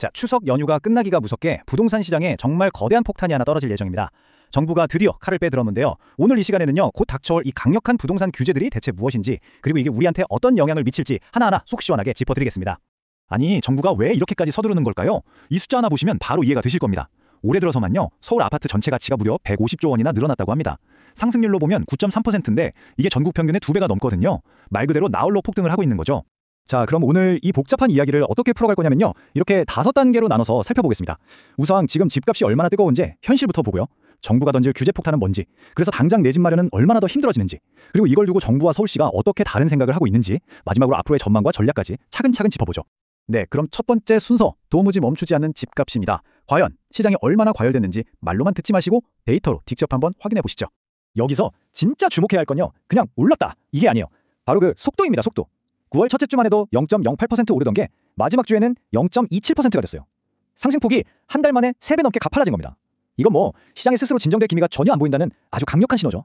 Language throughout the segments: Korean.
자, 추석 연휴가 끝나기가 무섭게 부동산 시장에 정말 거대한 폭탄이 하나 떨어질 예정입니다. 정부가 드디어 칼을 빼들었는데요. 오늘 이 시간에는요, 곧 닥쳐올 이 강력한 부동산 규제들이 대체 무엇인지, 그리고 이게 우리한테 어떤 영향을 미칠지 하나하나 속 시원하게 짚어드리겠습니다. 아니, 정부가 왜 이렇게까지 서두르는 걸까요? 이 숫자 하나 보시면 바로 이해가 되실 겁니다. 올해 들어서만요, 서울 아파트 전체 가치가 무려 150조 원이나 늘어났다고 합니다. 상승률로 보면 9.3%인데 이게 전국 평균의 2배가 넘거든요. 말 그대로 나홀로 폭등을 하고 있는 거죠. 자, 그럼 오늘 이 복잡한 이야기를 어떻게 풀어갈 거냐면요, 이렇게 5단계로 나눠서 살펴보겠습니다. 우선 지금 집값이 얼마나 뜨거운지 현실부터 보고요, 정부가 던질 규제 폭탄은 뭔지, 그래서 당장 내 집 마련은 얼마나 더 힘들어지는지, 그리고 이걸 두고 정부와 서울시가 어떻게 다른 생각을 하고 있는지, 마지막으로 앞으로의 전망과 전략까지 차근차근 짚어보죠. 네, 그럼 첫 번째 순서, 도무지 멈추지 않는 집값입니다. 과연 시장이 얼마나 과열됐는지 말로만 듣지 마시고 데이터로 직접 한번 확인해 보시죠. 여기서 진짜 주목해야 할 건요, 그냥 올랐다 이게 아니에요. 바로 그 속도입니다. 속도. 9월 첫째 주만 해도 0.08% 오르던 게 마지막 주에는 0.27%가 됐어요. 상승폭이 한 달 만에 3배 넘게 가팔라진 겁니다. 이건 뭐 시장에 스스로 진정될 기미가 전혀 안 보인다는 아주 강력한 신호죠.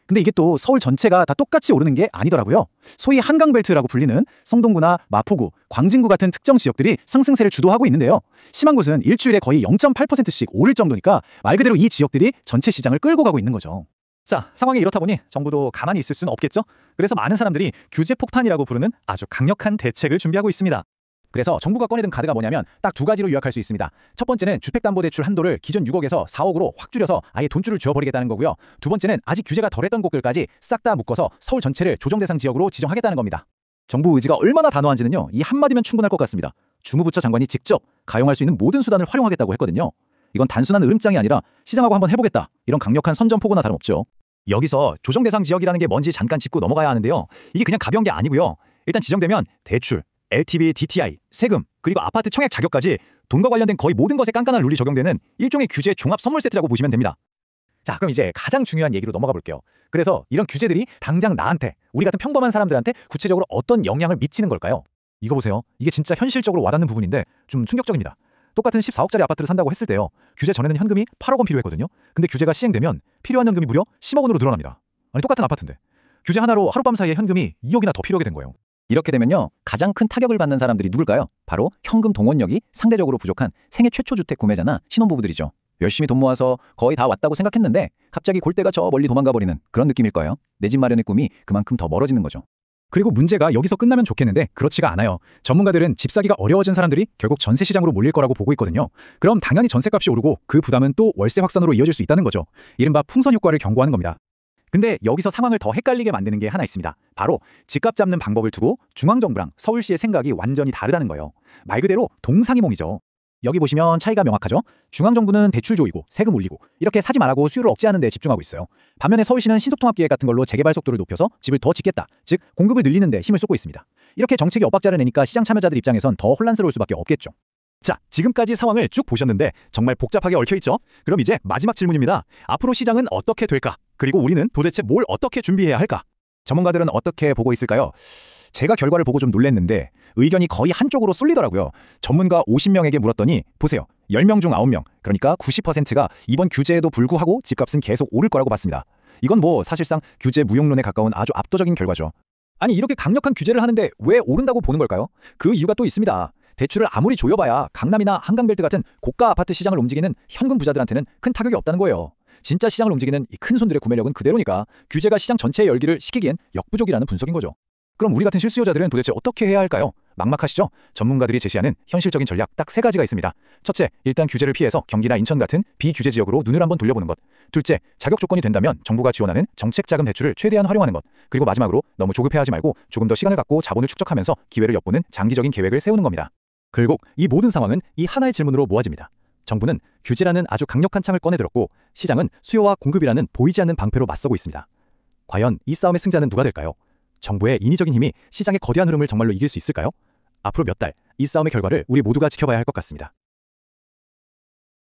근데 이게 또 서울 전체가 다 똑같이 오르는 게 아니더라고요. 소위 한강벨트라고 불리는 성동구나 마포구, 광진구 같은 특정 지역들이 상승세를 주도하고 있는데요. 심한 곳은 일주일에 거의 0.8%씩 오를 정도니까 말 그대로 이 지역들이 전체 시장을 끌고 가고 있는 거죠. 자, 상황이 이렇다 보니 정부도 가만히 있을 수는 없겠죠? 그래서 많은 사람들이 규제 폭탄이라고 부르는 아주 강력한 대책을 준비하고 있습니다. 그래서 정부가 꺼내든 카드가 뭐냐면 딱 2가지로 요약할 수 있습니다. 첫 번째는 주택담보대출 한도를 기존 6억에서 4억으로 확 줄여서 아예 돈줄을 쥐어버리겠다는 거고요. 두 번째는 아직 규제가 덜했던 곳들까지 싹 다 묶어서 서울 전체를 조정대상 지역으로 지정하겠다는 겁니다. 정부 의지가 얼마나 단호한지는요, 이 한마디면 충분할 것 같습니다. 주무부처 장관이 직접 가용할 수 있는 모든 수단을 활용하겠다고 했거든요. 이건 단순한 으름장이 아니라 시장하고 한번 해보겠다, 이런 강력한 선전포고나 다름없죠. 여기서 조정대상 지역이라는 게 뭔지 잠깐 짚고 넘어가야 하는데요, 이게 그냥 가벼운 게 아니고요. 일단 지정되면 대출, LTV, DTI, 세금, 그리고 아파트 청약 자격까지 돈과 관련된 거의 모든 것에 깐깐한 룰이 적용되는 일종의 규제 종합 선물 세트라고 보시면 됩니다. 자, 그럼 이제 가장 중요한 얘기로 넘어가 볼게요. 그래서 이런 규제들이 당장 나한테, 우리 같은 평범한 사람들한테 구체적으로 어떤 영향을 미치는 걸까요? 이거 보세요. 이게 진짜 현실적으로 와닿는 부분인데 좀 충격적입니다. 똑같은 14억짜리 아파트를 산다고 했을 때요, 규제 전에는 현금이 8억 원 필요했거든요. 근데 규제가 시행되면 필요한 현금이 무려 10억 원으로 늘어납니다. 아니, 똑같은 아파트인데 규제 하나로 하룻밤 사이에 현금이 2억이나 더 필요하게 된 거예요. 이렇게 되면요, 가장 큰 타격을 받는 사람들이 누굴까요? 바로 현금 동원력이 상대적으로 부족한 생애 최초 주택 구매자나 신혼부부들이죠. 열심히 돈 모아서 거의 다 왔다고 생각했는데 갑자기 골대가 저 멀리 도망가 버리는 그런 느낌일 거예요. 내 집 마련의 꿈이 그만큼 더 멀어지는 거죠. 그리고 문제가 여기서 끝나면 좋겠는데 그렇지가 않아요. 전문가들은 집 사기가 어려워진 사람들이 결국 전세 시장으로 몰릴 거라고 보고 있거든요. 그럼 당연히 전세값이 오르고 그 부담은 또 월세 확산으로 이어질 수 있다는 거죠. 이른바 풍선 효과를 경고하는 겁니다. 근데 여기서 상황을 더 헷갈리게 만드는 게 하나 있습니다. 바로 집값 잡는 방법을 두고 중앙정부랑 서울시의 생각이 완전히 다르다는 거예요. 말 그대로 동상이몽이죠. 여기 보시면 차이가 명확하죠. 중앙정부는 대출 조이고 세금 올리고 이렇게 사지 말라고 수요를 억제하는 데 집중하고 있어요. 반면에 서울시는 신속통합기획 같은 걸로 재개발 속도를 높여서 집을 더 짓겠다, 즉 공급을 늘리는 데 힘을 쏟고 있습니다. 이렇게 정책이 엇박자를 내니까 시장 참여자들 입장에선 더 혼란스러울 수밖에 없겠죠. 자, 지금까지 상황을 쭉 보셨는데 정말 복잡하게 얽혀있죠? 그럼 이제 마지막 질문입니다. 앞으로 시장은 어떻게 될까? 그리고 우리는 도대체 뭘 어떻게 준비해야 할까? 전문가들은 어떻게 보고 있을까요? 제가 결과를 보고 좀 놀랐는데 의견이 거의 한쪽으로 쏠리더라고요. 전문가 50명에게 물었더니 보세요. 10명 중 9명, 그러니까 90%가 이번 규제에도 불구하고 집값은 계속 오를 거라고 봤습니다. 이건 뭐 사실상 규제 무용론에 가까운 아주 압도적인 결과죠. 아니, 이렇게 강력한 규제를 하는데 왜 오른다고 보는 걸까요? 그 이유가 또 있습니다. 대출을 아무리 조여봐야 강남이나 한강벨트 같은 고가 아파트 시장을 움직이는 현금 부자들한테는 큰 타격이 없다는 거예요. 진짜 시장을 움직이는 이 큰 손들의 구매력은 그대로니까 규제가 시장 전체의 열기를 식히기엔 역부족이라는 분석인 거죠. 그럼 우리 같은 실수요자들은 도대체 어떻게 해야 할까요? 막막하시죠? 전문가들이 제시하는 현실적인 전략 딱 3가지가 있습니다. 첫째, 일단 규제를 피해서 경기나 인천 같은 비규제 지역으로 눈을 한번 돌려보는 것. 둘째, 자격 조건이 된다면 정부가 지원하는 정책자금 대출을 최대한 활용하는 것. 그리고 마지막으로 너무 조급해하지 말고 조금 더 시간을 갖고 자본을 축적하면서 기회를 엿보는 장기적인 계획을 세우는 겁니다. 결국 이 모든 상황은 이 하나의 질문으로 모아집니다. 정부는 규제라는 아주 강력한 창을 꺼내들었고 시장은 수요와 공급이라는 보이지 않는 방패로 맞서고 있습니다. 과연 이 싸움의 승자는 누가 될까요? 정부의 인위적인 힘이 시장의 거대한 흐름을 정말로 이길 수 있을까요? 앞으로 몇 달, 이 싸움의 결과를 우리 모두가 지켜봐야 할 것 같습니다.